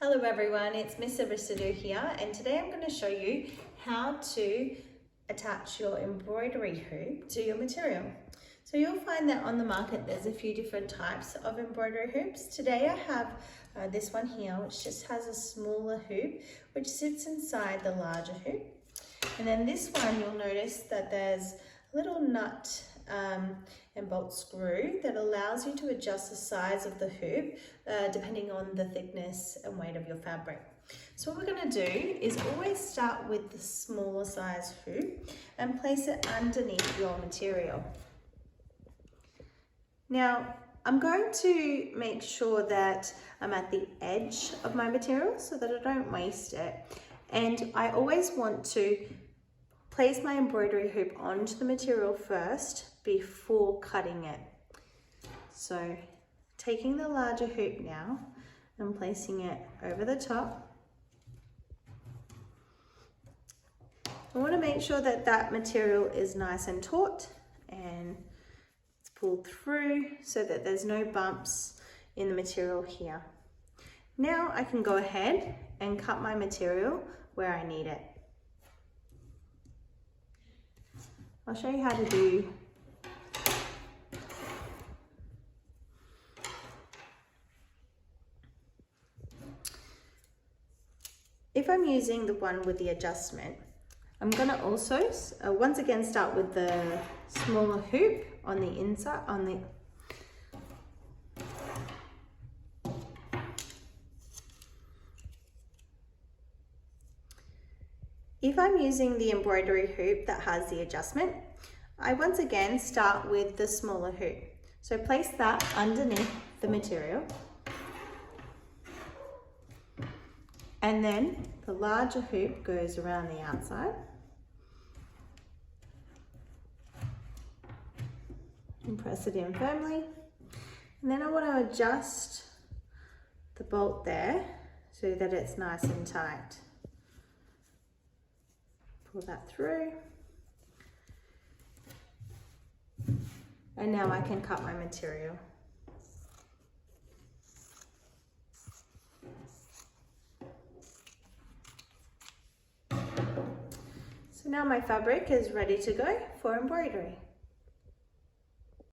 Hello everyone, it's Miss Aristidou here, and today I'm going to show you how to attach your embroidery hoop to your material. So you'll find that on the market there's a few different types of embroidery hoops. Today I have this one here, which just has a smaller hoop which sits inside the larger hoop. And then this one, you'll notice that there's a little nut and bolt screw that allows you to adjust the size of the hoop depending on the thickness and weight of your fabric. So what we're going to do is always start with the smaller size hoop and place it underneath your material. Now I'm going to make sure that I'm at the edge of my material so that I don't waste it, and I always want to place my embroidery hoop onto the material first before cutting it. So taking the larger hoop now and placing it over the top. I want to make sure that that material is nice and taut and it's pulled through so that there's no bumps in the material here. Now I can go ahead and cut my material where I need it. I'll show you how to do if I'm using the one with the adjustment, I'm going to also once again start with the smaller hoop on the inside, If I'm using the embroidery hoop that has the adjustment, I once again start with the smaller hoop. So place that underneath the material. And then the larger hoop goes around the outside. And press it in firmly. And then I want to adjust the bolt there so that it's nice and tight. Pull that through. And now I can cut my material. So now my fabric is ready to go for embroidery.